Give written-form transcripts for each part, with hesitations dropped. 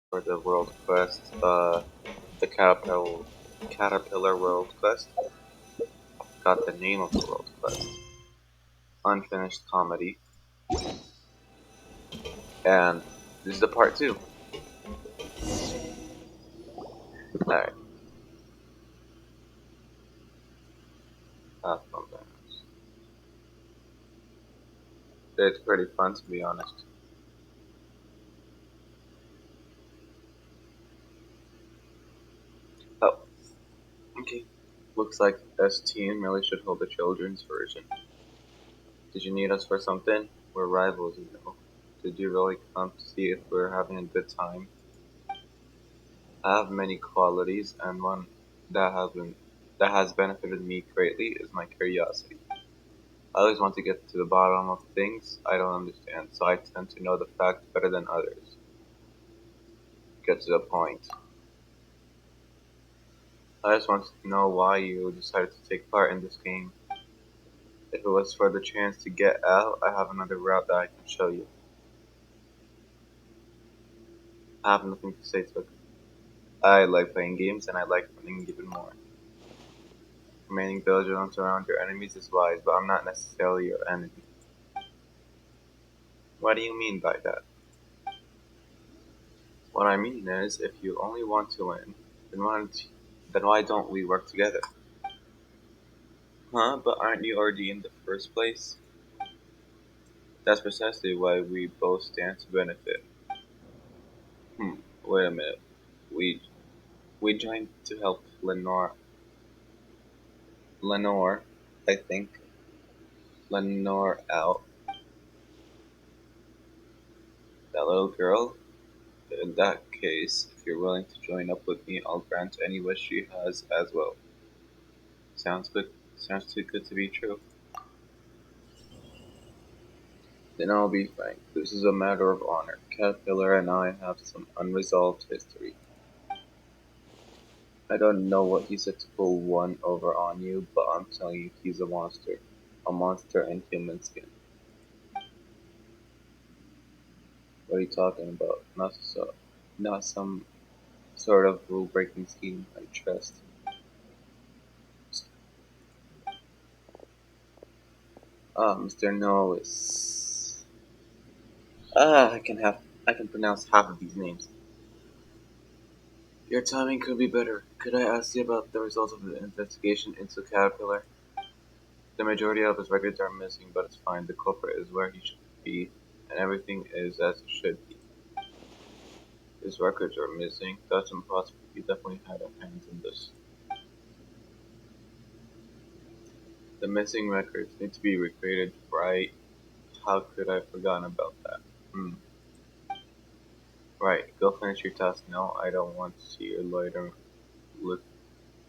for the world quest, the Caterpillar World Quest. Got the name of the world quest. Unfinished Comedy. And this is the part 2. Alright, have fun there. It's pretty fun to be honest. Oh, okay. Looks like this team really should hold the children's version. Did you need us for something? We're rivals, you know. Did you really come to see if we're having a good time? I have many qualities, and one that has benefited me greatly is my curiosity. I always want to get to the bottom of things I don't understand, so I tend to know the facts better than others. Get to the point. I just wanted to know why you decided to take part in this game. If it was for the chance to get out, I have another route that I can show you. I have nothing to say to it. I like playing games, and I like winning even more. Remaining vigilant around your enemies is wise, but I'm not necessarily your enemy. What do you mean by that? What I mean is, if you only want to win, then why don't we work together? Huh? But aren't you already in the first place? That's precisely why we both stand to benefit. Hmm. Wait a minute. We we joined to help Lenore, I think, Lenore out. That little girl. In that case, if you're willing to join up with me, I'll grant any wish she has as well. Sounds good. Sounds too good to be true. Then I'll be frank. This is a matter of honor. Caterpillar and I have some unresolved history. I don't know what he said to pull one over on you, but I'm telling you, he's a monster. A monster in human skin. What are you talking about? Not some sort of rule-breaking scheme. I trust. Mr. Knowles. I can pronounce half of these names. Your timing could be better. Could I ask you about the results of the investigation into Caterpillar? The majority of his records are missing, but it's fine. The culprit is where he should be, and everything is as it should be. His records are missing. That's impossible. He definitely had a hand in this. The missing records need to be recreated, right? How could I have forgotten about that? Hmm. Right. Go finish your task now. I don't want to see you look,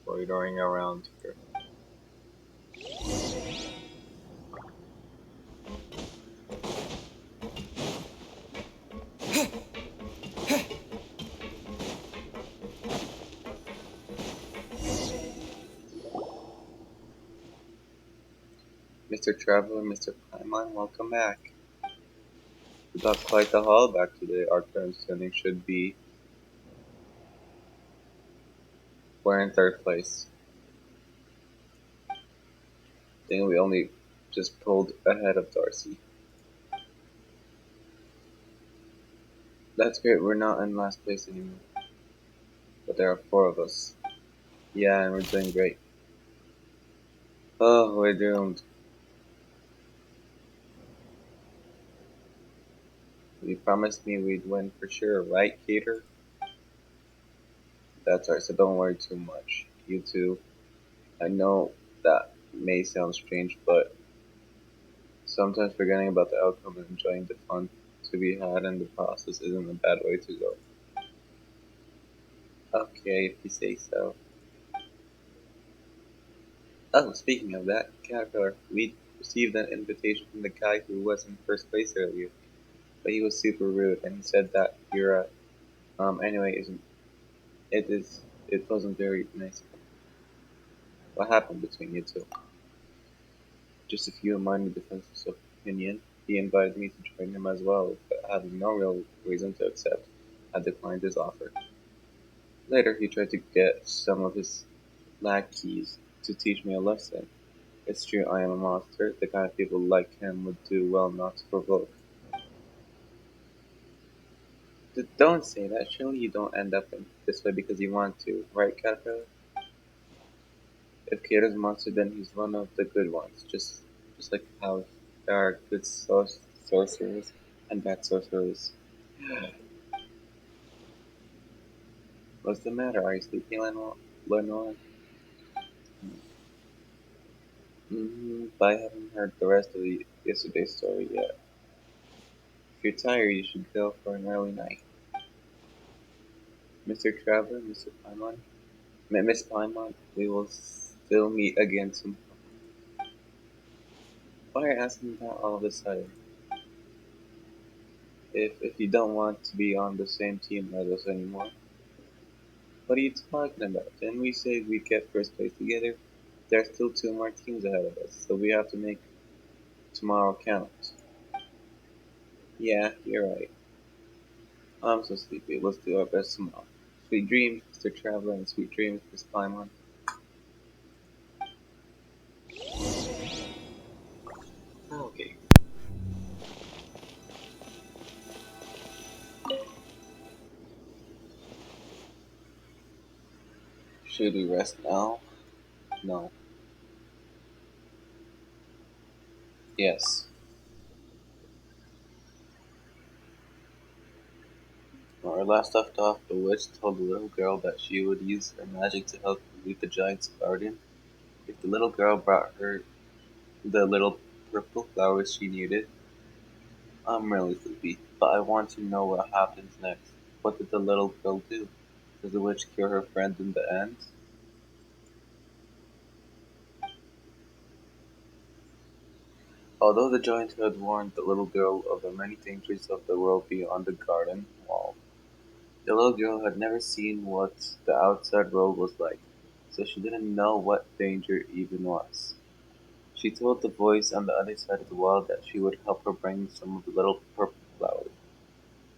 loitering around here. Mr. Traveler, Mr. Pineline, welcome back. We got quite the haul back today. Our current standing should be we're in third place. I think we only just pulled ahead of Darcy. That's great, we're not in last place anymore. But there are four of us. Yeah, and we're doing great. Oh, we're doomed. You promised me we'd win for sure, right, Cater? That's right, so don't worry too much. You too. I know that may sound strange, but sometimes forgetting about the outcome and enjoying the fun to be had in the process isn't a bad way to go. Okay, if you say so. Oh, speaking of that, Caterpillar, we received an invitation from the guy who was in first place earlier, but he was super rude, and he said that you're anyway, isn't it is it wasn't very nice. What happened between you two? Just a few minor differences of opinion. He invited me to join him as well, but I had no real reason to accept. I declined his offer. Later, he tried to get some of his lackeys to teach me a lesson. It's true I am a monster, the kind of people like him would do well not to provoke. Don't say that, surely you don't end up in this way because you want to, right, Caterpillar? If Kato's a monster, then he's one of the good ones, just like how there are good sorcerers and bad sorcerers. What's the matter? Are you sleepy, Lenore? But I haven't heard the rest of the yesterday's story yet. If you're tired, you should go for an early night. Mr. Traveler, Mr. Paimon, Miss Paimon, we will still meet again soon. Why are you asking that all of a sudden? If you don't want to be on the same team as us anymore, what are you talking about? Didn't we say we'd get first place together? There's still two more teams ahead of us, so we have to make tomorrow count. Yeah, you're right. I'm so sleepy. Let's do our best tomorrow. Sweet dreams, Mr. Traveler, and sweet dreams, Miss Paimon. Okay. Should we rest now? No. Yes. When we last left off, the witch told the little girl that she would use her magic to help lead the giant's garden if the little girl brought her the little purple flowers she needed. I'm really sleepy, but I want to know what happens next. What did the little girl do? Does the witch cure her friend in the end? Although the giant had warned the little girl of the many dangers of the world beyond the garden wall, the little girl had never seen what the outside world was like, so she didn't know what danger even was. She told the voice on the other side of the wall that she would help her bring some of the little purple flowers.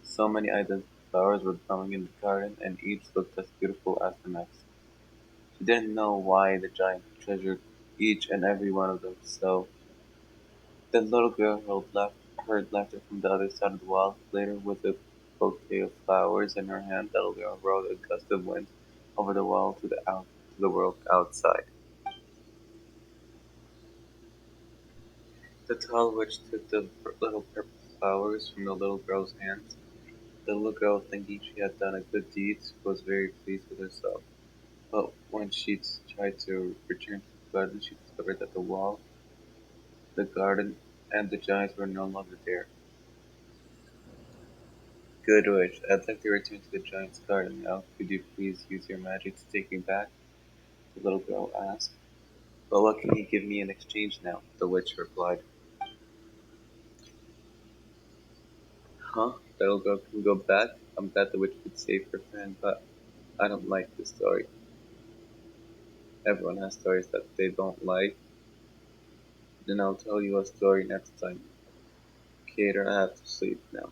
So many identical flowers were growing in the garden, and each looked as beautiful as the next. She didn't know why the giant treasured each and every one of them, so the little girl heard laughter from the other side of the wall. Later, with a bouquet of flowers in her hand, the little girl rode a gust of wind over the wall to the world outside. The tall witch took the little purple flowers from the little girl's hands. The little girl, thinking she had done a good deed, was very pleased with herself. But when she tried to return to the garden, she discovered that the wall, the garden, and the giants were no longer there. Good witch, I'd like to return to the giant's garden now. Could you please use your magic to take me back? The little girl asked. But what can you give me in exchange now? The witch replied. Huh? The little girl can go back? I'm glad the witch could save her friend, but I don't like this story. Everyone has stories that they don't like. Then I'll tell you a story next time. Kater, I have to sleep now.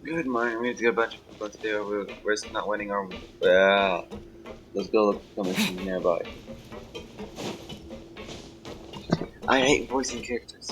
Good morning. We need to get a bunch of people today or we're risk not winning our. Yeah. Let's go look for commission nearby. I hate voicing characters.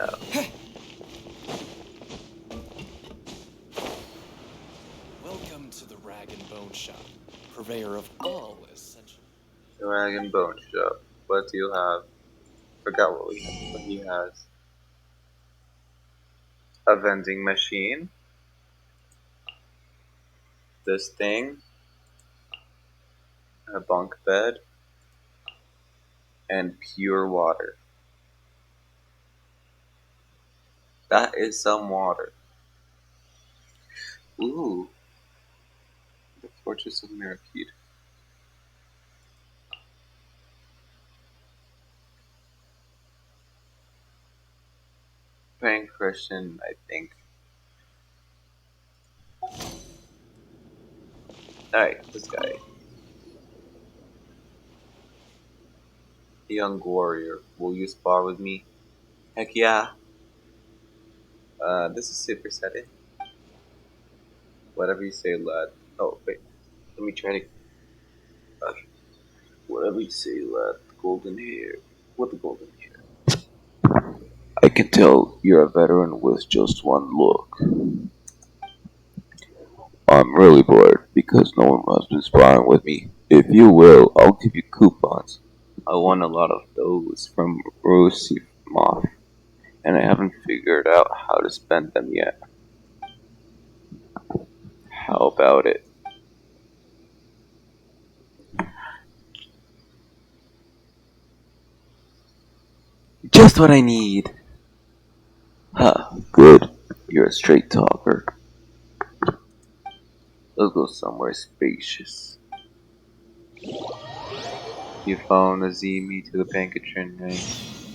Oh. Welcome to the Rag and Bone Shop, purveyor of all essential. Dragon Bone Shop. What do you have? Forgot what he has. A vending machine. This thing. A bunk bed. And pure water. That is some water. Ooh. purchase of Mirakeed. Paying Christian, I think. Alright, this guy. Young warrior. Will you spar with me? Heck yeah. This is super setting. Whatever you say, lad. Oh, wait. Let me try to. Okay. Whatever you say, lad. Golden hair. What the golden hair? I can tell you're a veteran with just one look. I'm really bored because no one has been sparring with me. If you will, I'll give you coupons. I won a lot of those from Moth, and I haven't figured out how to spend them yet. How about it? Just what I need. Huh, good. You're a straight talker. Let's go somewhere spacious. You found Azimi to the Pankatrin, right?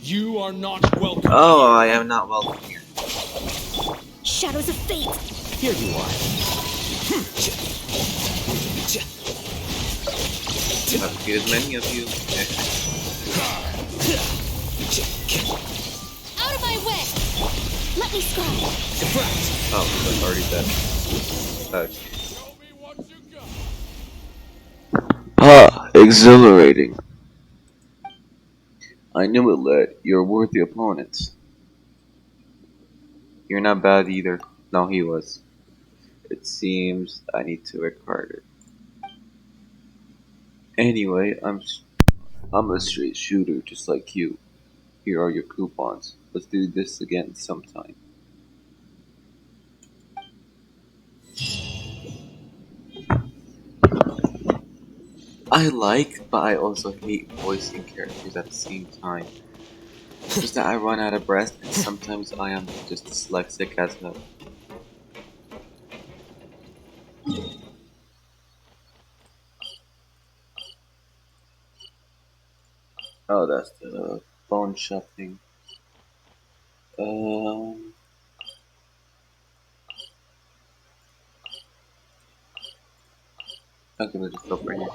You are not welcome. Oh, I am not welcome here. Shadows of fate! Here you are. I've defeated many of you. Out of my way! Let me scry! Deflect. Oh, that's already dead. Show me what you got. Ah, exhilarating. I knew it, lad. You're a worthy opponent. You're not bad either. No, he was. It seems I need to work harder. Anyway, I'm a straight shooter just like you. Here are your coupons. Let's do this again sometime. I like, but I also hate voicing characters at the same time. Just that I run out of breath, and sometimes I am just dyslexic as hell. Oh, that's the phone shopping. Um, okay, let's just go for here.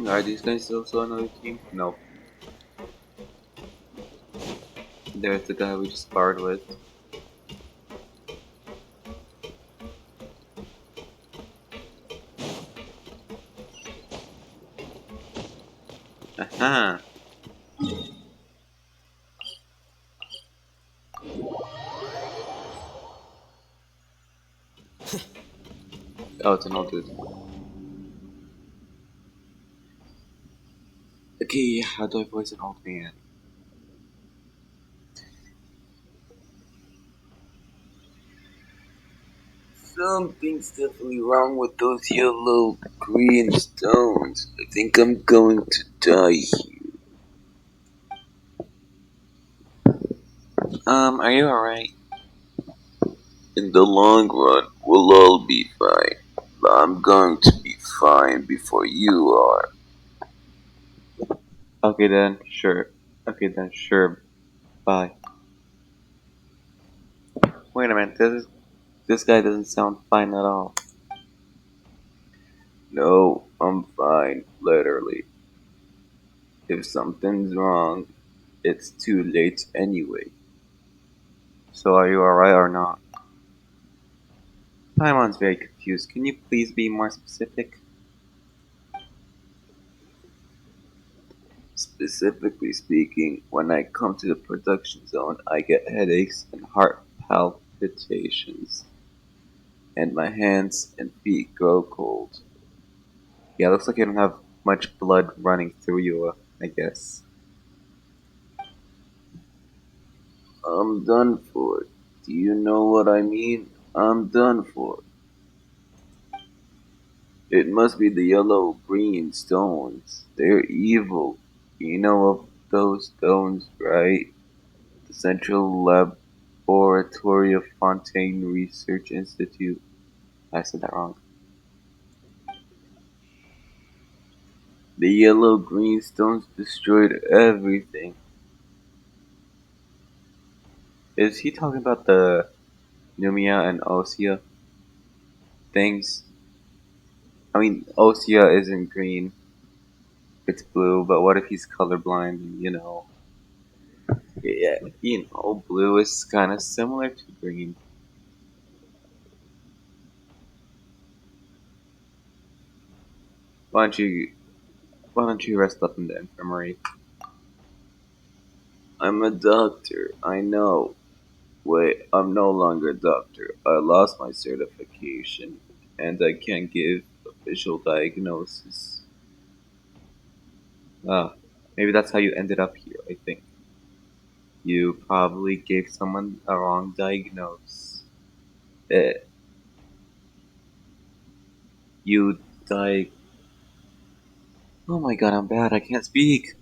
Are these guys also another team? No. There's the guy we just sparred with. Aha! Oh, it's an old dude. Okay, how do I voice an old man? Something's definitely wrong with those yellow green stones. I think I'm going to die here. Are you alright? In the long run, we'll all be fine. But I'm going to be fine before you are. Okay then, sure. Okay then, sure. Bye. Wait a minute, this guy doesn't sound fine at all. No, I'm fine, literally. If something's wrong, it's too late anyway. So are you alright or not? Paimon's very confused. Can you please be more specific? Specifically speaking, when I come to the production zone, I get headaches and heart palpitations, and my hands and feet grow cold. Yeah, looks like you don't have much blood running through you, I guess. I'm done for. Do you know what I mean? I'm done for. It must be the yellow green stones. They're evil. You know of those stones, right? The Central Laboratory of Fontaine Research Institute. I said that wrong. The yellow green stones destroyed everything. Is he talking about the Numia and Osea things? I mean, Osea isn't green, it's blue, but what if he's colorblind? Yeah, blue is kind of similar to green. Why don't you, why don't you rest up in the infirmary? I'm a doctor, I know. Wait, I'm no longer a doctor. I lost my certification, and I can't give official diagnosis. Ah, maybe that's how you ended up here, I think. You probably gave someone a wrong diagnosis. Eh, you di- Oh my god, I'm bad, I can't speak!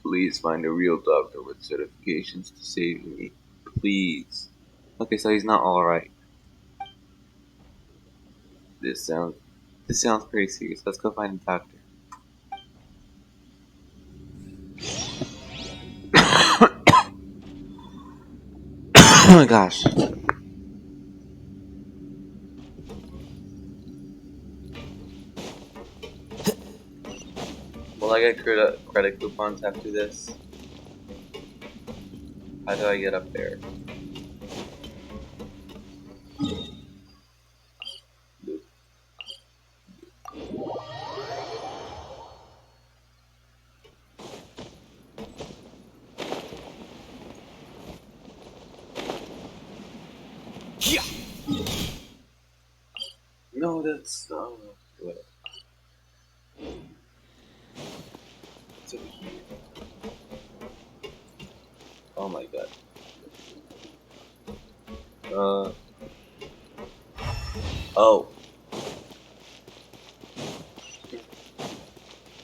Please find a real doctor with certifications to save me. Please. Okay, so he's not alright. This sounds this sounds pretty serious. Let's go find a doctor. Oh my gosh. Will I get credit coupons after this? How do I get up there? Yeah. No, that's wait, it's over here. Oh my god. Uh oh.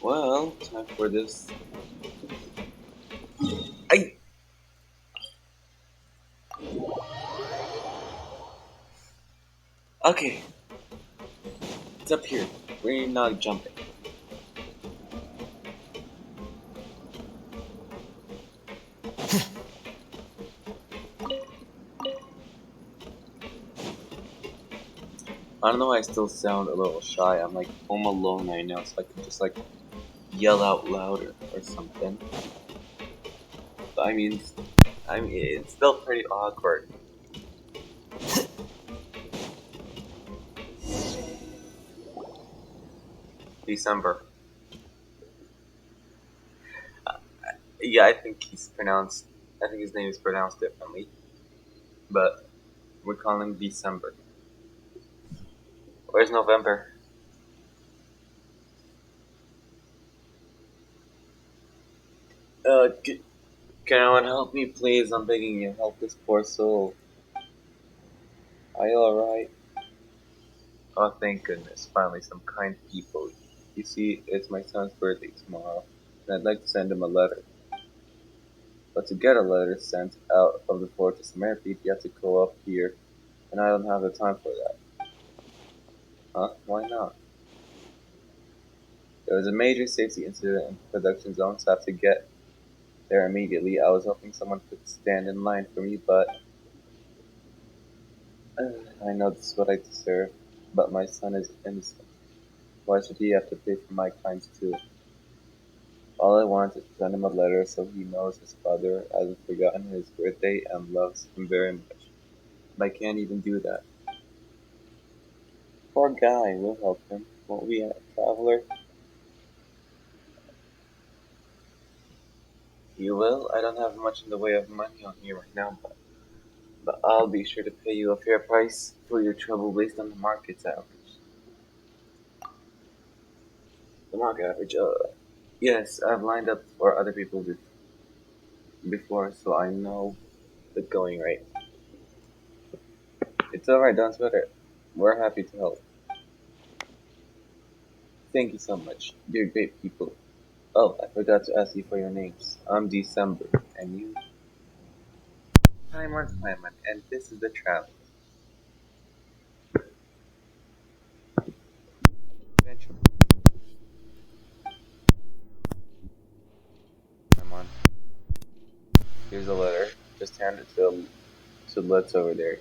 Well, time for this. I Okay, it's up here. We're not jumping. I don't know why I still sound a little shy. I'm like home alone right now, so I could just like yell out louder or something. But I mean, it's still pretty awkward. December. Yeah, I think he's pronounced. I think his name is pronounced differently, but we're calling him December. Where's November? Can anyone help me, please? I'm begging you. Help this poor soul. Are you alright? Oh, thank goodness. Finally, some kind people. You see, it's my son's birthday tomorrow, and I'd like to send him a letter. But to get a letter sent out of the Fortress of Merpeet, you have to go up here, and I don't have the time for that. Huh? Why not? There was a major safety incident in the production zone, so I have to get there immediately. I was hoping someone could stand in line for me, but I know this is what I deserve. But my son is innocent. Why should he have to pay for my crimes too? All I want is to send him a letter so he knows his father hasn't forgotten his birthday and loves him very much. But I can't even do that. Poor guy, we'll help him. Won't we, traveler? You will? I don't have much in the way of money on me right now, but I'll be sure to pay you a fair price for your trouble based on the market's average. The market average, yes, I've lined up for other people before. before, so I know the going rate. It's alright, don't sweat it. We're happy to help. Thank you so much. You're great people. Oh, I forgot to ask you for your names. I'm December, and you? Paimon, and this is the travel. Adventure. Paimon, here's a letter. Just hand it to Let's over there.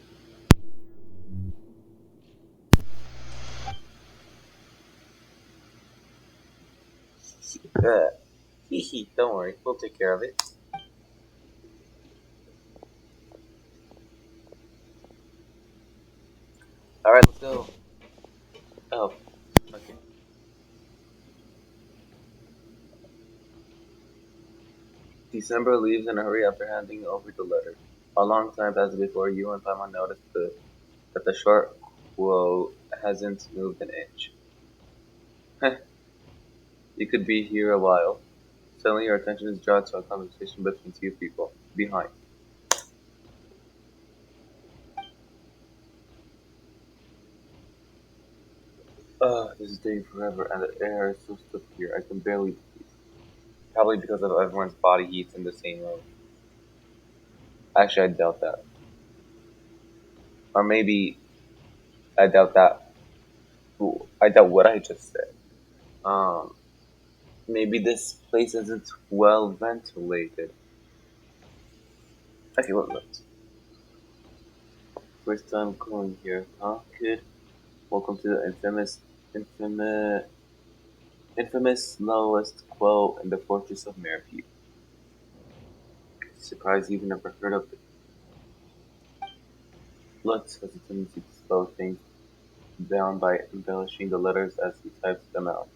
Uh, hee, don't worry, we'll take care of it. Alright, let's go. Oh, okay. December leaves in a hurry after handing over the letter. A long time passes before you and Paimon notice that the short quote hasn't moved an inch. You could be here a while. Suddenly your attention is drawn to a conversation between two people. Behind. This is day forever, and the air is so stiff here, I can barely breathe. Probably because of everyone's body heat's in the same room. Actually, I doubt that. Or maybe I doubt that. Ooh, I doubt what I just said. Um, maybe this place isn't well ventilated. Okay, look. First time calling here, huh, kid? Welcome to the infamous, infamous lowest quote in the Fortress of Merpeep. Surprised you've never heard of it. Lutz has a tendency to slow things down by embellishing the letters as he types them out.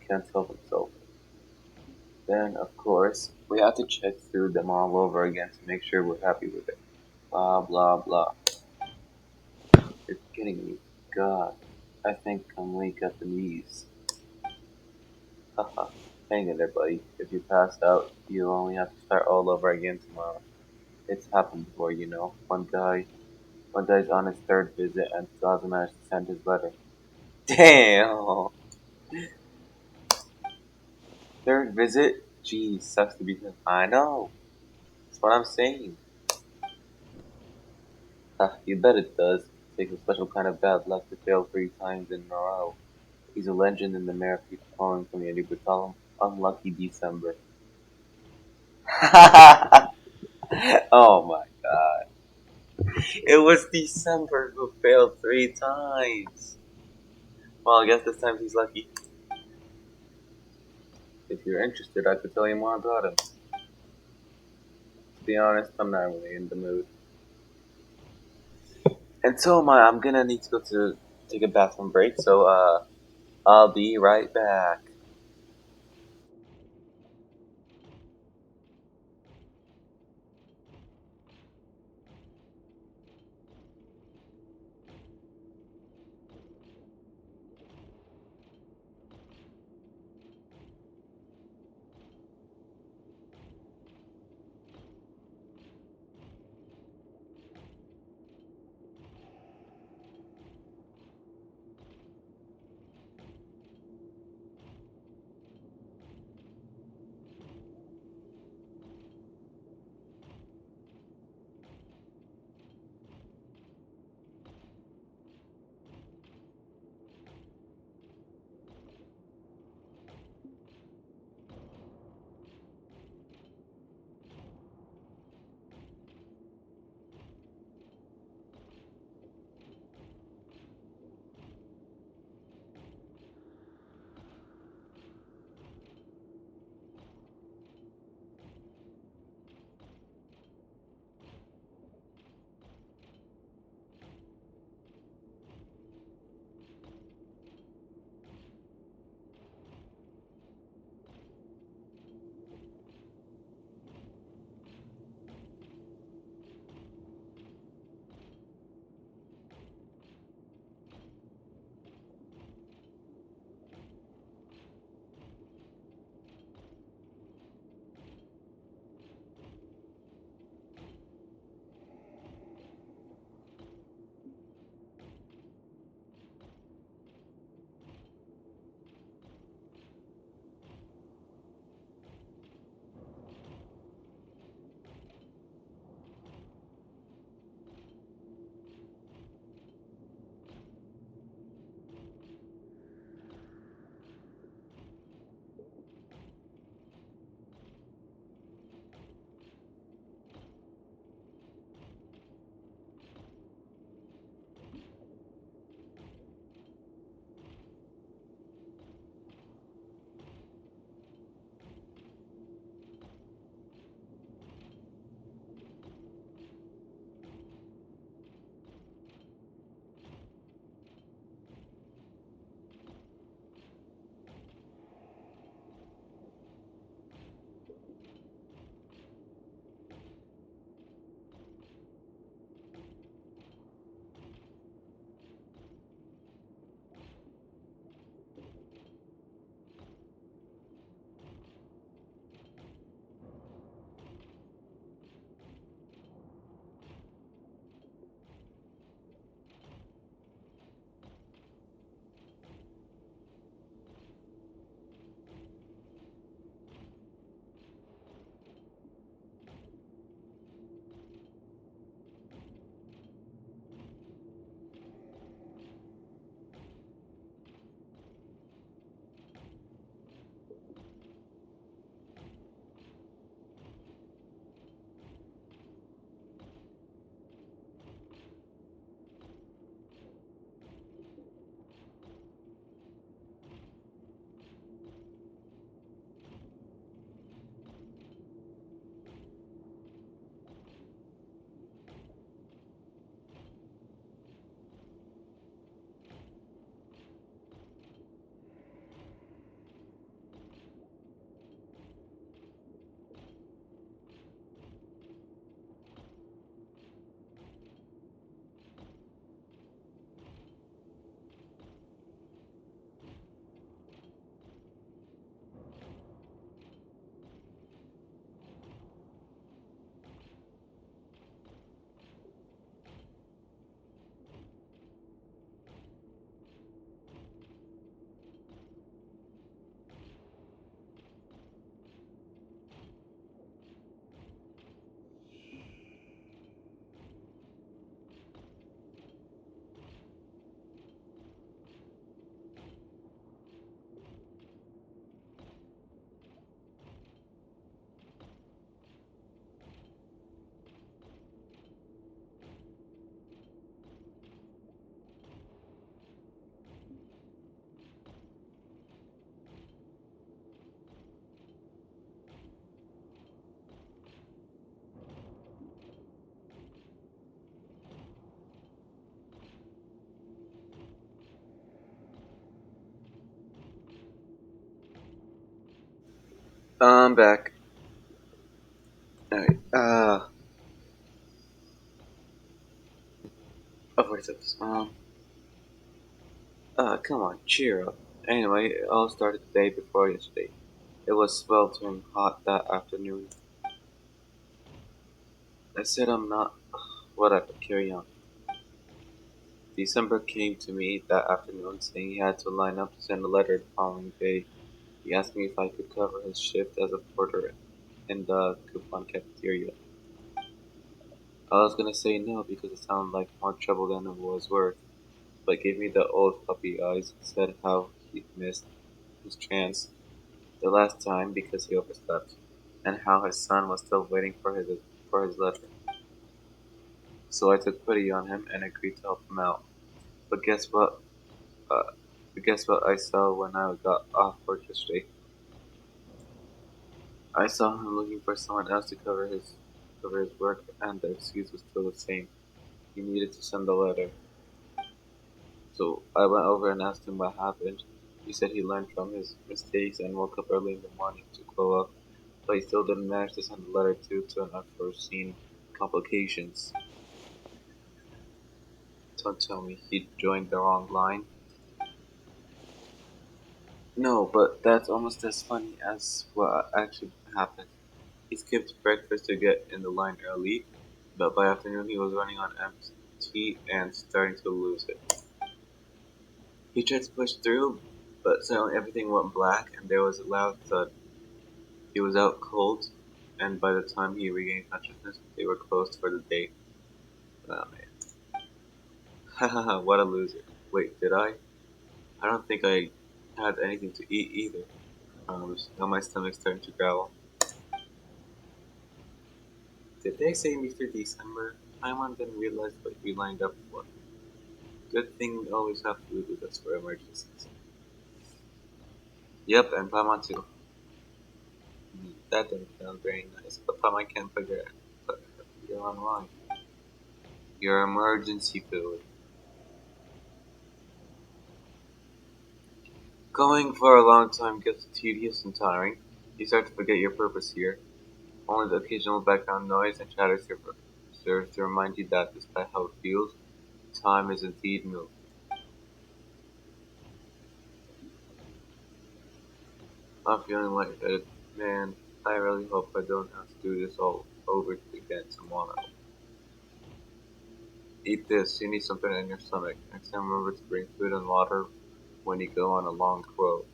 Can't help himself. Then, of course, we have to check through them all over again to make sure we're happy with it. Blah, blah, blah. You're kidding me. God, I think I'm weak at the knees. Haha. Hang in there, buddy. If you pass out, you only have to start all over again tomorrow. It's happened before, you know. One guy's on his third visit and still hasn't managed to send his letter. Damn! Third visit? Geez, sucks to be him. I know. That's what I'm saying. You bet it does. Takes a special kind of bad luck to fail 3 times in a row. He's a legend in the Merpeep calling community. We call him Unlucky December. Oh my god. It was December who failed 3 times. Well, I guess this time he's lucky. If you're interested, I could tell you more about him. To be honest, I'm not really in the mood. And so am I. I'm gonna need to go to take a bathroom break, so I'll be right back. I'm back. Alright, of course it was, come on, cheer up. Anyway, it all started the day before yesterday. It was sweltering hot that afternoon. I said I'm not. Whatever, carry on. December came to me that afternoon saying he had to line up to send a letter the following day. He asked me if I could cover his shift as a porter in the coupon cafeteria. I was gonna say no because it sounded like more trouble than it was worth, but gave me the old puppy eyes and said how he missed his chance the last time because he overslept, and how his son was still waiting for his letter. So I took pity on him and agreed to help him out. But guess what? Uh, guess what I saw when I got off work yesterday? I saw him looking for someone else to cover his work, and the excuse was still the same. He needed to send a letter. So I went over and asked him what happened. He said he learned from his mistakes and woke up early in the morning to grow up, but he still didn't manage to send the letter due to an unforeseen complications. Don't tell me he joined the wrong line. No, but that's almost as funny as what actually happened. He skipped breakfast to get in the line early, but by afternoon he was running on empty and starting to lose it. He tried to push through, but suddenly everything went black and there was a loud thud. He was out cold, and by the time he regained consciousness, they were closed for the day. Oh man. Hahaha, what a loser. Wait, did I? I don't think I had anything to eat either. Now my stomach's starting to growl. Did they say Mr. December? Paimon didn't realize what we lined up for. Good thing we always have food with us for emergencies. Yep, and Paimon too. That doesn't sound very nice, but Paimon can't put her online. Your emergency food. Going for a long time gets tedious and tiring. You start to forget your purpose here. Only the occasional background noise and chatter serves to remind you that, despite how it feels, time is indeed moving. I'm feeling lightheaded. Man, I really hope I don't have to do this all over again tomorrow. Eat this, you need something in your stomach. Next time remember to bring food and water when you go on a long quote.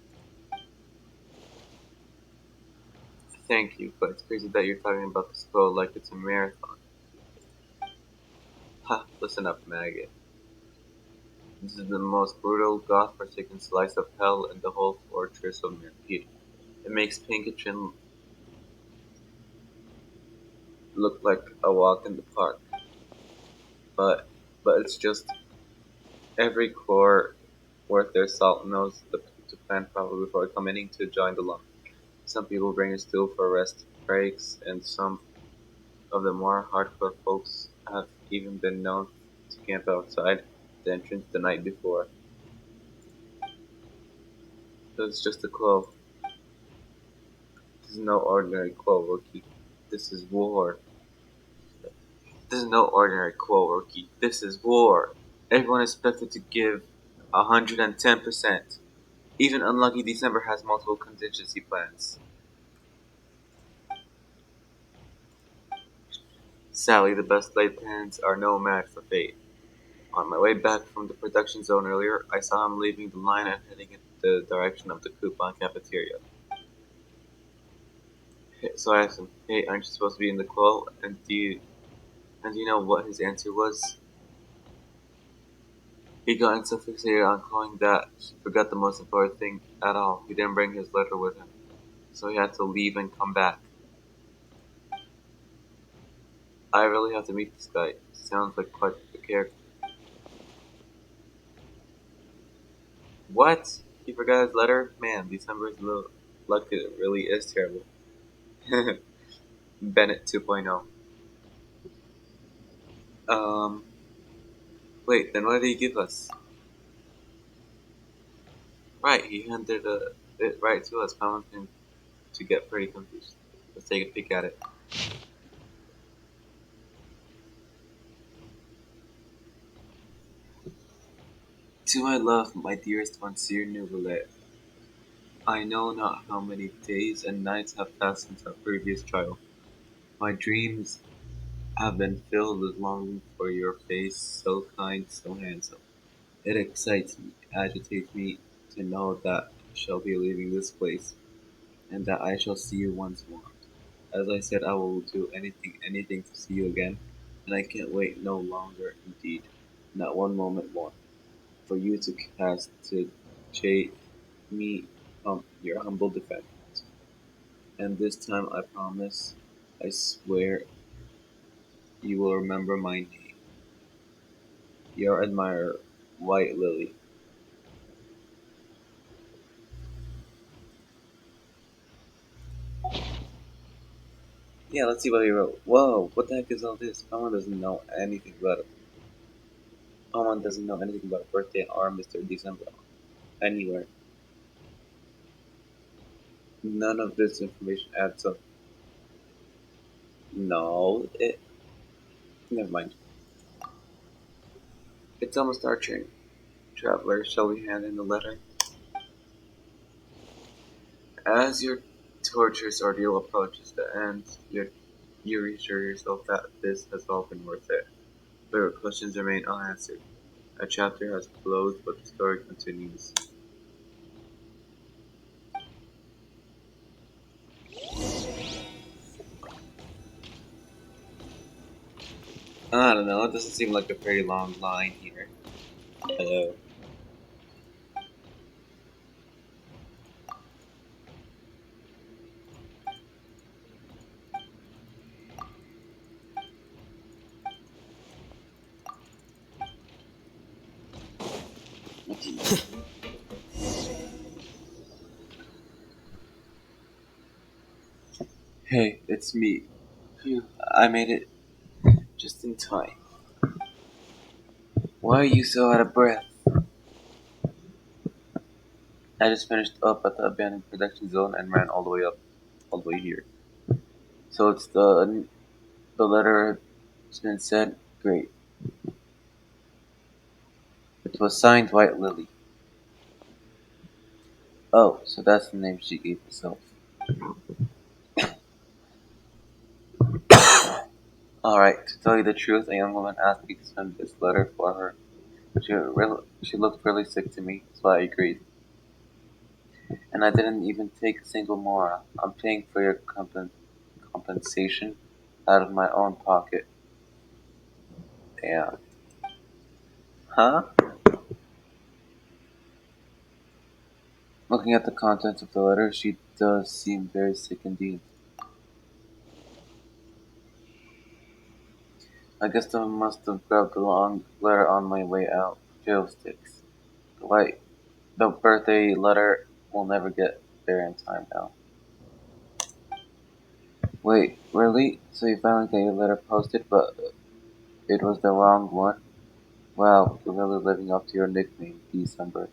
Thank you, but it's crazy that you're talking about this quote like it's a marathon. Ha, listen up, maggot. This is the most brutal, God-forsaken slice of hell in the whole fortress of Mirpede. It makes Pinkerton look like a walk in the park, but it's just every core worth their salt knows to plan properly before committing to join the line. Some people bring a stool for rest breaks, and some of the more hardcore folks have even been known to camp outside the entrance the night before. So it's just a club. This is no ordinary club, rookie. This is war. This is no ordinary quo, rookie. This is war. Everyone is expected to give 110%. Even unlucky December has multiple contingency plans. Sadly, the best laid plans are no match for fate. On my way back from the production zone earlier, I saw him leaving the line and heading in the direction of the coupon cafeteria. So I asked him, "Hey, aren't you supposed to be in the quo?" And do you know what his answer was? He got so fixated on calling that he forgot the most important thing at all. He didn't bring his letter with him, so he had to leave and come back. I really have to meet this guy. Sounds like quite the character. What? He forgot his letter? Man, December's luck it really is terrible. Bennett 2.0. Um, wait, then what did he give us? Right, he handed it right to us, Valentine. to get pretty confused. Let's take a peek at it. To my love, my dearest Monsieur Neuvillette, I know not how many days and nights have passed since our previous trial. My dreams have been filled with longing for your face, so kind, so handsome. It excites me, agitates me to know that I shall be leaving this place, and that I shall see you once more. As I said, I will do anything, anything to see you again, and I can't wait no longer indeed, not one moment more, for you to cast to chase me your humble defense. And this time I promise, I swear, you will remember my name. Your admirer, White Lily. Yeah, let's see what he wrote. Whoa, what the heck is all this? Paman doesn't know anything about it. Paman doesn't know anything about a birthday or Mr. December anywhere. None of this information adds up. No, it. Never mind. It's almost our turn. Traveler, shall we hand in the letter? As your torturous ordeal approaches the end, you reassure yourself that this has all been worth it. But your questions remain unanswered. A chapter has closed, but the story continues. I don't know, it doesn't seem like a very long line here. Hello. Hey, it's me. Phew, I made it just in time. Why are you so out of breath? I just finished up at the abandoned production zone and ran all the way here. So it's the letter has been sent. Great. It was signed White Lily. Oh, so that's the name she gave herself. Alright, to tell you the truth, a young woman asked me to send this letter for her. She looked really sick to me, so I agreed. And I didn't even take a single mora. I'm paying for your compensation out of my own pocket. Damn. Huh? Looking at the contents of the letter, she does seem very sick indeed. I guess I must have grabbed the wrong letter on my way out. Fiddlesticks. Wait, the birthday letter will never get there in time now. Wait, really? So you finally got your letter posted, but it was the wrong one? Wow, you're really living up to your nickname, December.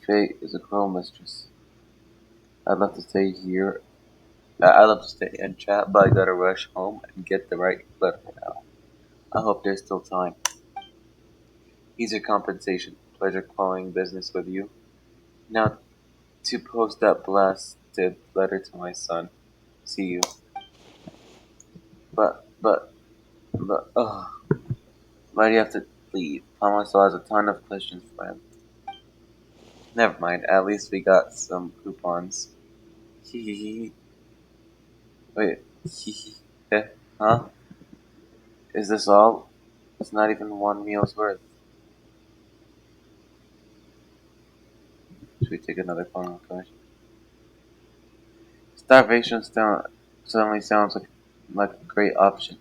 Fate is a cruel mistress. I'd love to stay here. I'd love to stay and chat, but I gotta rush home and get the right letter now. I hope there's still time. Here's your compensation. Pleasure calling business with you. Now, to post that blasted letter to my son. See you. But, why do you have to leave? Mama still has a ton of questions for him. Never mind, at least we got some coupons. Hehehe. Wait, hehe. Huh? Is this all? It's not even one meal's worth. Should we take another phone call? Starvation suddenly sounds like a great option.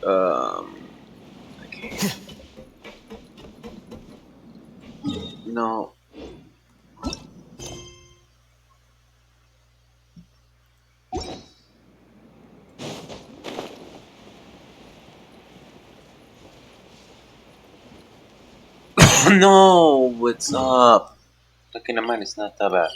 Um, okay. No, No, what's up? Okay, never mind, it's not that bad.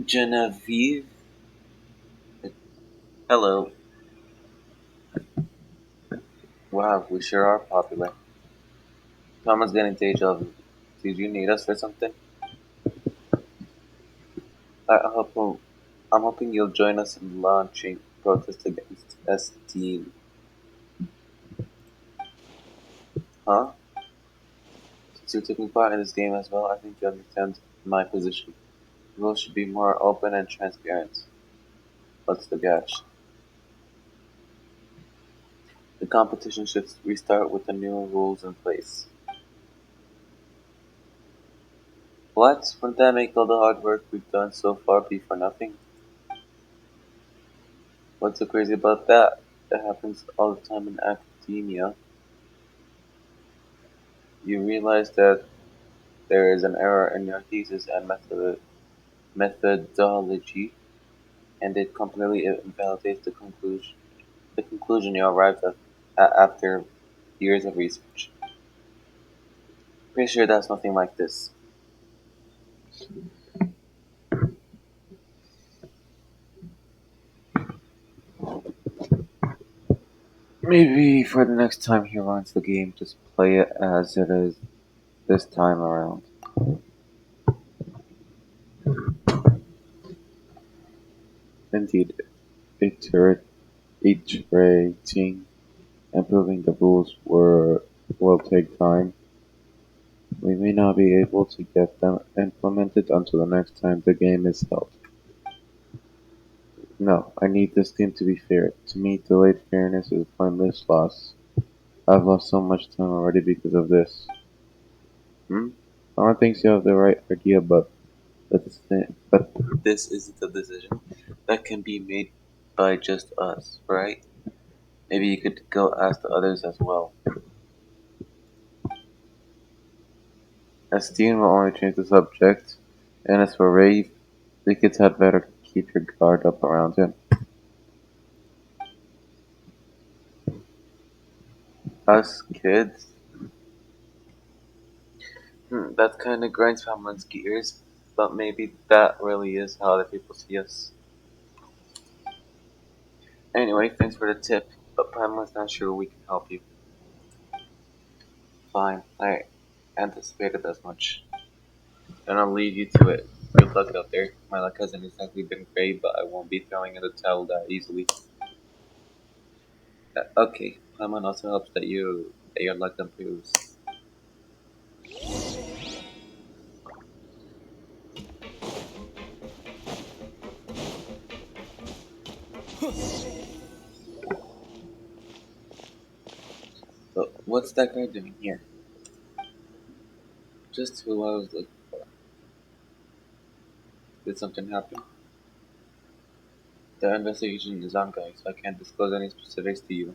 Genevieve? Hello. Wow, we sure are popular. Thomas getting deja vu. Did you need us for something? I hope I'm hoping you'll join us in launching protest against ST. Huh? Since you're taking part in this game as well, I think you understand my position. Rules should be more open and transparent. What's the catch? The competition should restart with the new rules in place. What? Wouldn't that make all the hard work we've done so far be for nothing? What's so crazy about that? It happens all the time in academia. You realize that there is an error in your thesis and methodology, and it completely invalidates the conclusion you arrived at after years of research. Pretty sure that's nothing like this. Maybe for the next time he runs the game, just play it as it is this time around. Indeed, iterating improving the rules will take time. We may not be able to get them implemented until the next time the game is held. No, I need this game to be fair. To me, delayed fairness is a pointless loss. I've lost so much time already because of this. Hmm? Someone thinks you have the right idea, but this isn't a decision that can be made by just us, right? Maybe you could go ask the others as well. Esteem will only change the subject, and as for Ray, the kids had better keep your guard up around him. Us kids? That kinda grinds someone's gears, but maybe that really is how other people see us. Anyway, thanks for the tip, but Pamela's not sure we can help you. Fine, I anticipated as much. Then I'll leave you to it. Good luck out there. My luck hasn't exactly been great, but I won't be throwing in the towel that easily. Okay, Paimon also helps that your luck improves. But what's that guy doing here? Just who I was looking for. Did something happen? The investigation is ongoing, so I can't disclose any specifics to you.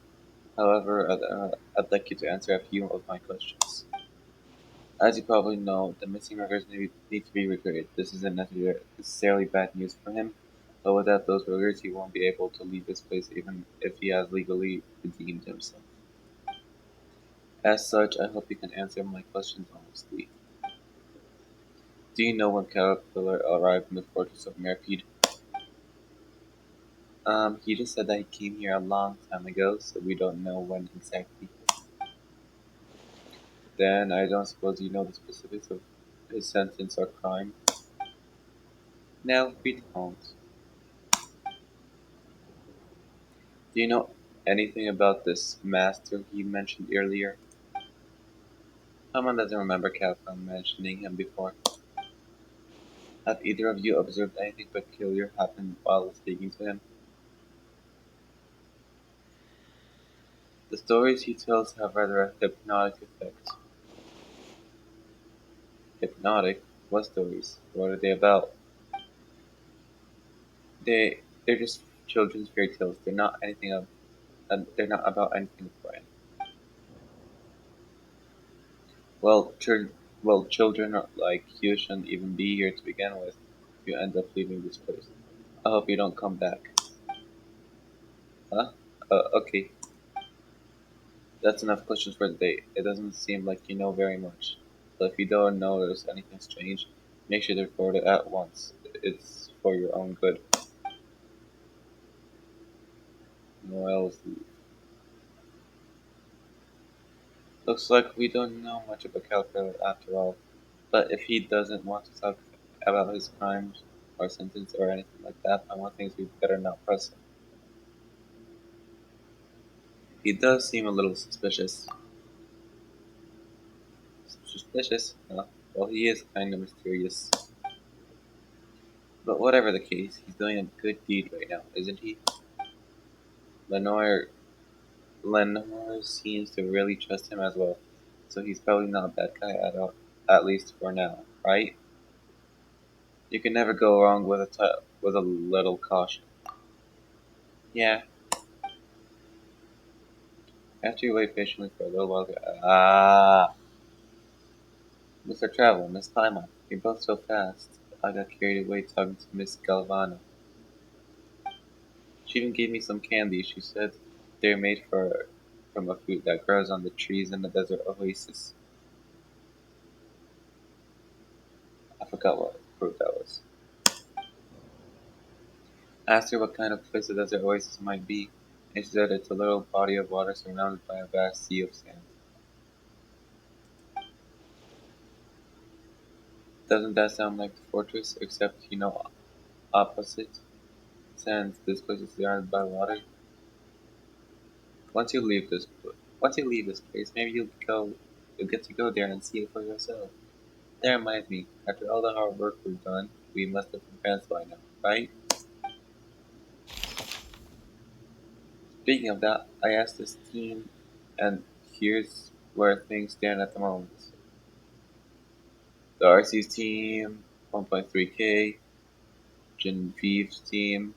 However, I'd like you to answer a few of my questions. As you probably know, the missing records need to be recreated. This isn't necessarily bad news for him, but without those records, he won't be able to leave this place even if he has legally redeemed himself. As such, I hope you can answer my questions honestly. Do you know when Caterpillar arrived in the fortress of Merpede? He just said that he came here a long time ago, so we don't know when exactly. Then I don't suppose you know the specifics of his sentence or crime? No, we don't. Do you know anything about this master he mentioned earlier? Someone doesn't remember Capcom mentioning him before. Have either of you observed anything peculiar happen while speaking to him? The stories he tells have rather a hypnotic effect. Hypnotic? What stories? What are they about? They're just children's fairy tales. They're not about anything important. Well, children like you shouldn't even be here to begin with. If you end up leaving this place, I hope you don't come back. Huh? Okay. That's enough questions for the day. It doesn't seem like you know very much. But if you don't notice anything strange, make sure to report it at once. It's for your own good. Noel's looks like we don't know much about Calcutta after all. But if he doesn't want to talk about his crimes or sentence or anything like that, I want things we better not press him. He does seem a little suspicious. Suspicious? Huh? Well, he is kind of mysterious. But whatever the case, he's doing a good deed right now, isn't he? Lenore Lenore seems to really trust him as well, so he's probably not a bad guy at all, at least for now, right? You can never go wrong with with a little caution. Yeah. After you wait patiently for a little while, Mr. Travel, Miss Paimon, you're both so fast. I got carried away talking to Miss Galvano. She even gave me some candy. She said they're made from a fruit that grows on the trees in the desert oasis. I forgot what fruit that was. I asked her what kind of place the desert oasis might be, and she said it's a little body of water surrounded by a vast sea of sand. Doesn't that sound like the fortress, except, opposite? Since this place is surrounded by water. Once you leave this, once you leave this place, maybe you'll get to go there and see it for yourself. That reminds me, after all the hard work we've done, we must have advanced by now, right? Speaking of that, I asked this team, and here's where things stand at the moment. The RC's team, 1.3k, Genevieve's team,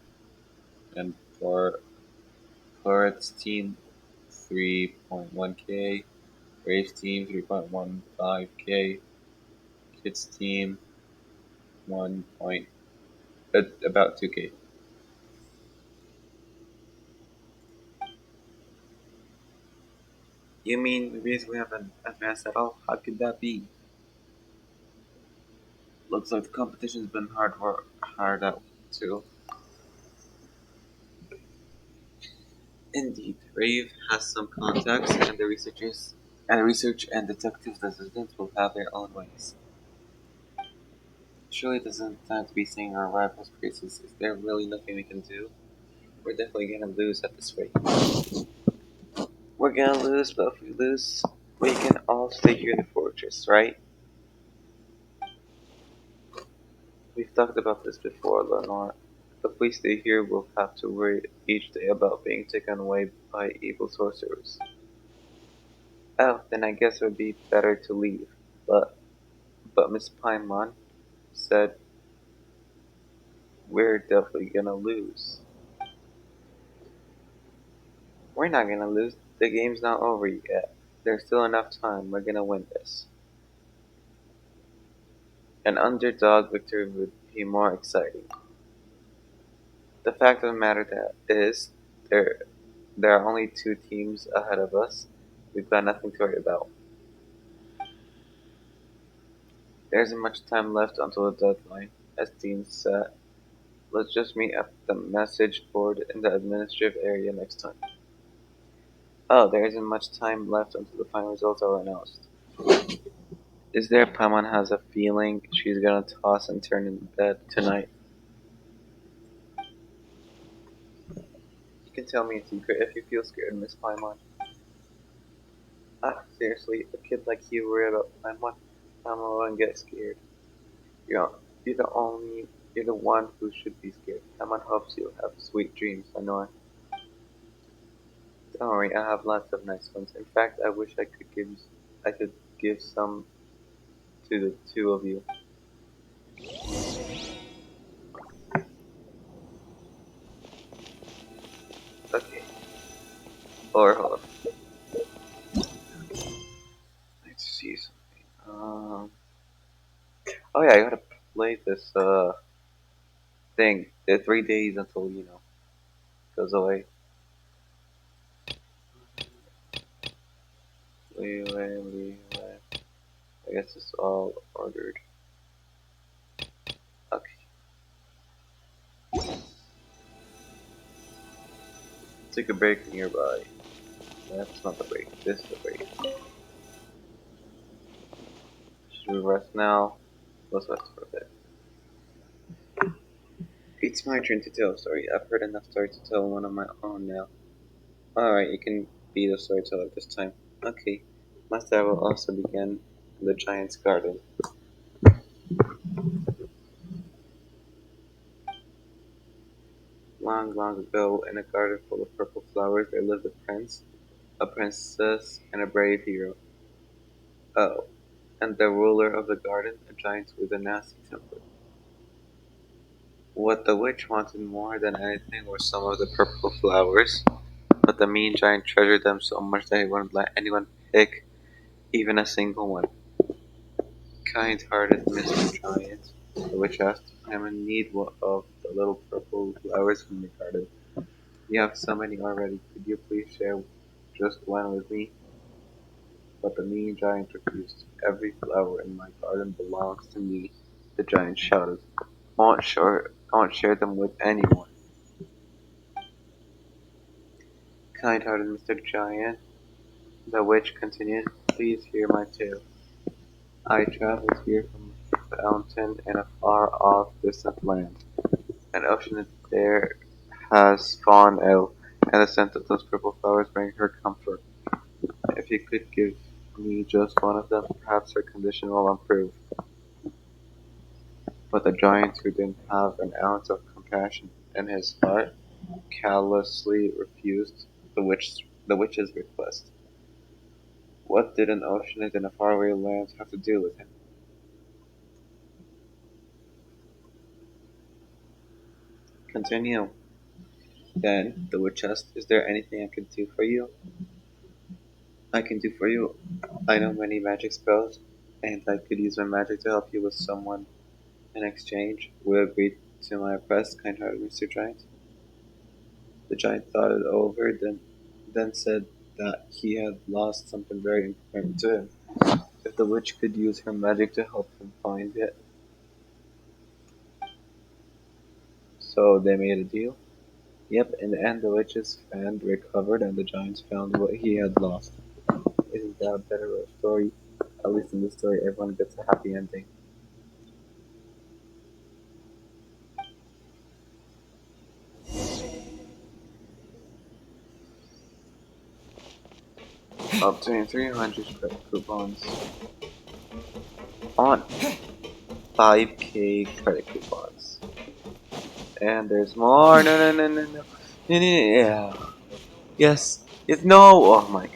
and Floret's team, 3.1k, Rave's team, 3.15k, Kit's team, 1. About 2k. You mean we basically haven't advanced at all? How could that be? Looks like the competition's been hard out too. Indeed, Rave has some contacts, and the research and detectives assistants will have their own ways. Surely it isn't time to be seeing our rivals' faces. Is there really nothing we can do? We're definitely gonna lose at this rate. We're gonna lose, but if we lose, we can all stay here in the fortress, right? We've talked about this before, Lenore. If we stay here, we'll have to worry each day about being taken away by evil sorcerers. Oh, then I guess it would be better to leave. But Miss Paimon said we're definitely gonna lose. We're not gonna lose. The game's not over yet. There's still enough time. We're gonna win this. An underdog victory would be more exciting. The fact of the matter that is, there are only 2 teams ahead of us. We've got nothing to worry about. There isn't much time left until the deadline, as Dean said. Let's just meet at the message board in the administrative area next time. Oh, there isn't much time left until the final results are announced. Is there Paimon has a feeling she's gonna toss and turn in bed tonight? You can tell me a secret if you feel scared, Miss Paimon. Ah, seriously, a kid like you worry about Paimon? Paimon won't get scared. You're, you're the one who should be scared. Paimon hopes you have sweet dreams, Lenore. Don't worry, I have lots of nice ones. In fact, I wish I could give some to the 2 of you. Okay. Or hold on. Let's see something. this thing. The 3 days until goes away. Leeway, leeway. I guess it's all ordered. Okay. Take a break nearby. That's not the break. This is the break. Should we rest now? Let's rest for a bit. It's my turn to tell a story. I've heard enough stories to tell one of my own now. Alright, you can be the storyteller this time. Okay. My story will also begin in the giant's garden. Long, long ago, in a garden full of purple flowers, there lived a prince, a princess, and a brave hero. Oh, and the ruler of the garden, a giant with a nasty temper. What the witch wanted more than anything were some of the purple flowers, but the mean giant treasured them so much that he wouldn't let anyone pick even a single one. Kind-hearted Mr. Giant, the witch asked, I am in need of the little purple flowers from your garden. You have so many already. Could you please share just one with me? But the mean giant refused. Every flower in my garden belongs to me, the giant shouted. I won't share them with anyone. Kind-hearted Mr. Giant, the witch continued, please hear my tale. I traveled here from a fountain in a far-off distant land. An ocean there has fallen ill, and the scent of those purple flowers bring her comfort. If you could give me just one of them, perhaps her condition will improve. But the giant, who didn't have an ounce of compassion in his heart, callously refused the witch's request. What did an oceanist in a faraway land have to do with him? Continue. Then the witch asked, is there anything I can do for you? I can do for you. I know many magic spells, and I could use my magic to help you with someone in exchange. Will you agree to my request, kind-hearted Mr. Giant? The giant thought it over, then said that he had lost something very important to him. If the witch could use her magic to help him find it. So they made a deal? Yep, in the end the witch's friend recovered and the giant found what he had lost. Isn't that a better story? At least in this story everyone gets a happy ending. Obtain 300 credit coupons on 5k credit coupons. And there's more. No, no, no, no, no. Yeah. Yes. Yes. No. Oh my god.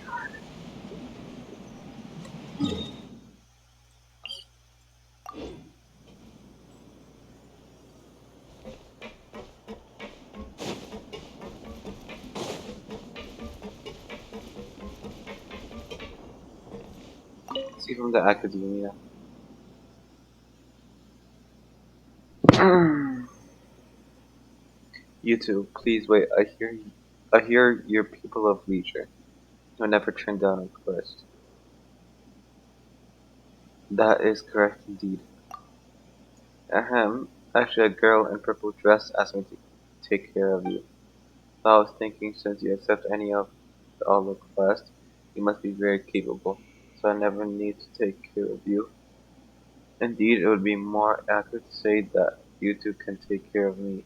See from the academia. You two, please wait. I hear you're people of leisure. You'll never turn down a quest. That is correct indeed. Ahem. Actually, a girl in purple dress asked me to take care of you. So I was thinking, since you accept any of all the quests, you must be very capable. So I never need to take care of you. Indeed, it would be more accurate to say that you two can take care of me.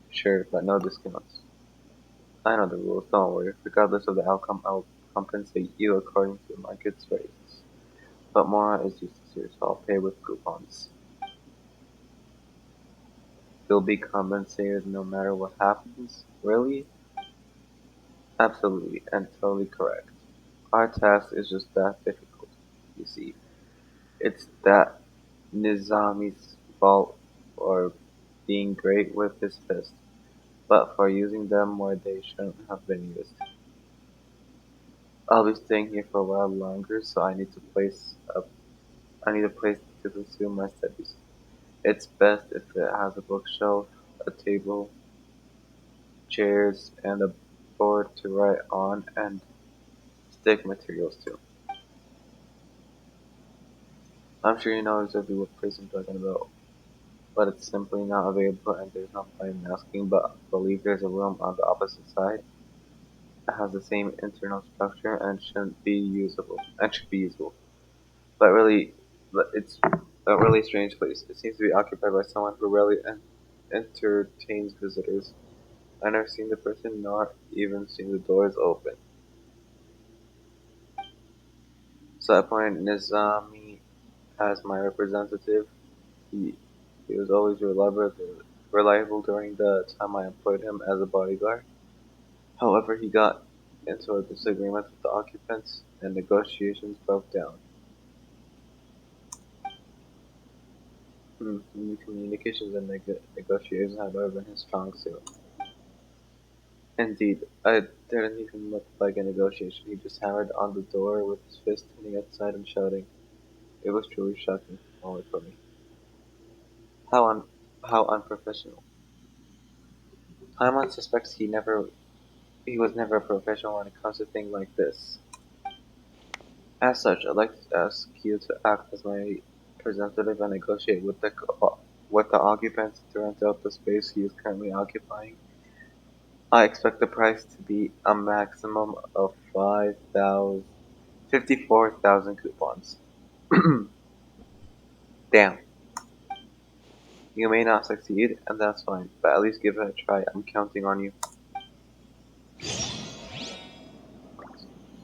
Sure, but no discounts. I know the rules, don't worry. Regardless of the outcome, I'll compensate you according to the market's rates. But Mora is useless here, so I'll pay with coupons. You'll be compensated no matter what happens? Really? Absolutely, and totally correct. Our task is just that difficult, you see. It's that Nizami's fault for being great with his fist, but for using them where they shouldn't have been used. I'll be staying here for a while longer, so I need a place to pursue my studies. It's best if it has a bookshelf, a table, chairs, and a board to write on and stick materials to. I'm sure you know exactly what place I'm talking about, but it's simply not available and there's no point in asking, but I believe there's a room on the opposite side that has the same internal structure and should be usable. But it's a really strange place. It seems to be occupied by someone who rarely entertains visitors. I've never seen the person nor even seen the doors open. So I appointed Nizami as my representative. He, he was always reliable during the time I employed him as a bodyguard. However, he got into a disagreement with the occupants and negotiations broke down. Communications and negotiations have never been his strong suit. Indeed, it didn't even look like a negotiation. He just hammered on the door with his fist, hitting outside and shouting. It was truly shocking moment for me. How how unprofessional. Paimon suspects he was never a professional when it comes to things like this. As such, I'd like to ask you to act as my representative and negotiate with the occupants to rent out the space he is currently occupying. I expect the price to be a maximum of 54,000 coupons. Damn. You may not succeed, and that's fine, but at least give it a try. I'm counting on you.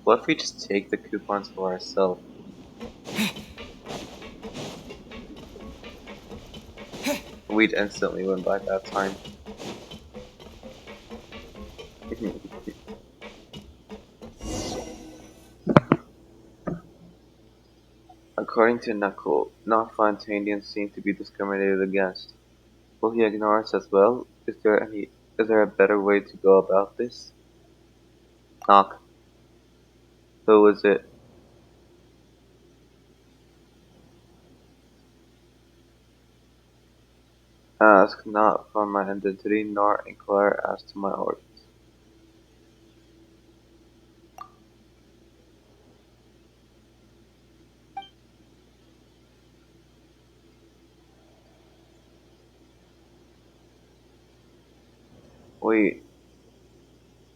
What if we just take the coupons for ourselves? We'd instantly win by that time. According to Knuckle, non-Fontanians seem to be discriminated against. Will he ignore us as well? Is there a better way to go about this? Knock. Who is it? Ask not for my identity, nor inquire as to my orders. We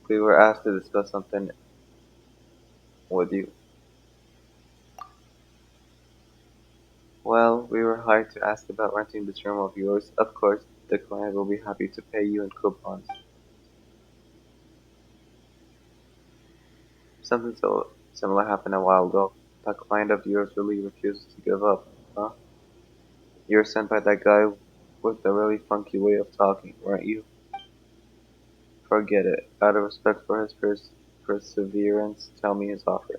we were asked to discuss something with you. Well, we were hired to ask about renting this room of yours. Of course, the client will be happy to pay you in coupons. Something so similar happened a while ago. That client of yours really refuses to give up, huh? You were sent by that guy with a really funky way of talking, weren't you? Forget it. Out of respect for his perseverance, tell me his offer.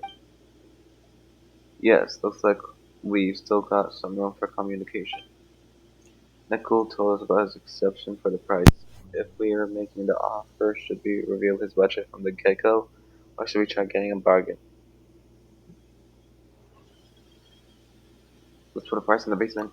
Yes, looks like we've still got some room for communication. Nicole told us about his exception for the price. If we are making the offer, should we reveal his budget from the get-go, or should we try getting a bargain? Let's put a price in the basement.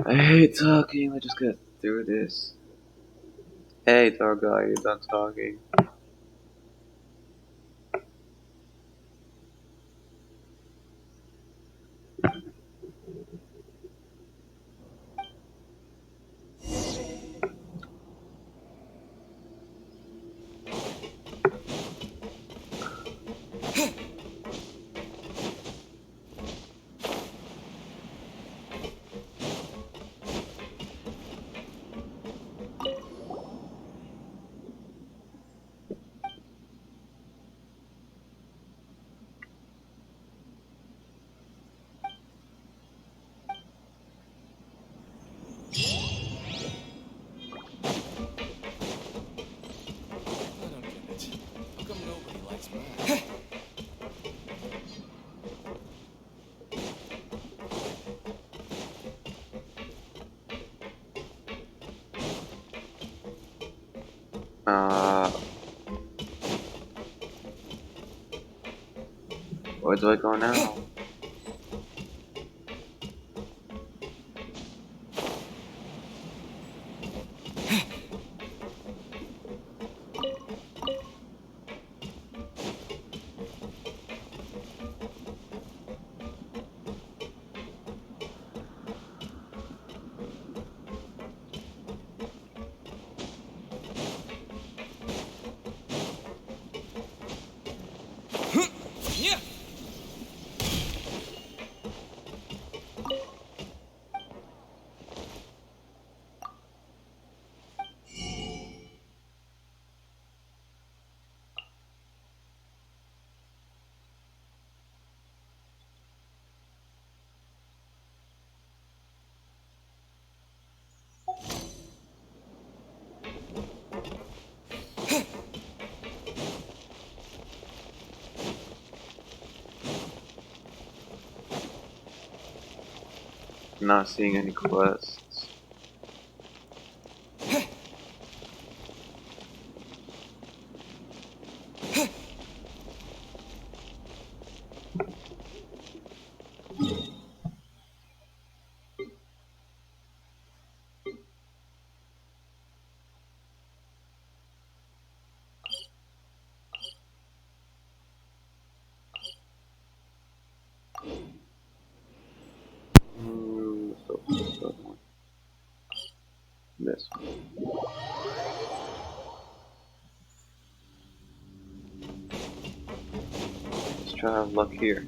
I hate talking, let's just get through this. Hey, dog guy, you're done talking. Where do I go now? Yeah. Not seeing any quests. So this one. Let's try to have luck here.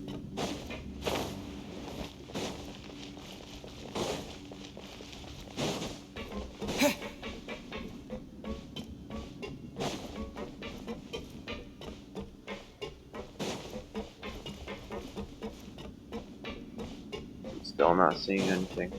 Still not seeing anything.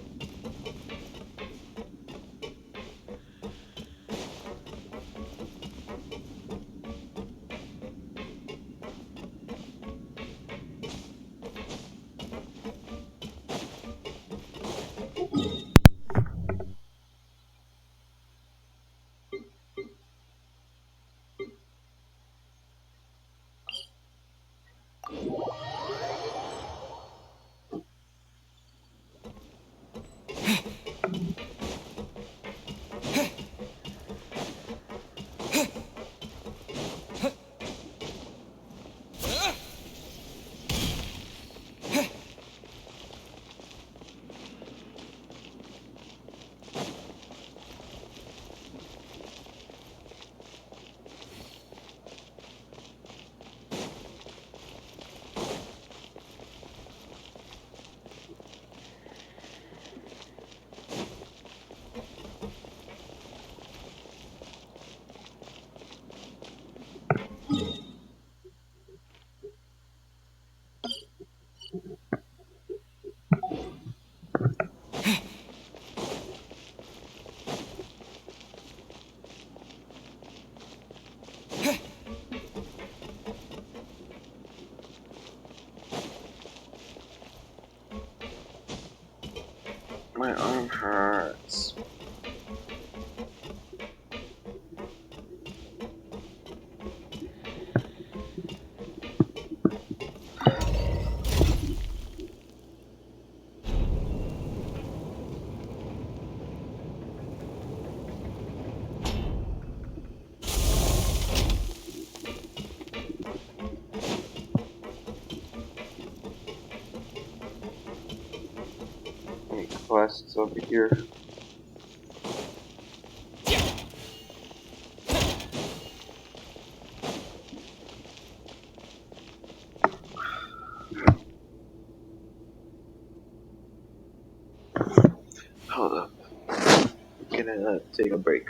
My arm hurts. Any quests over here? Hold up. Gonna take a break.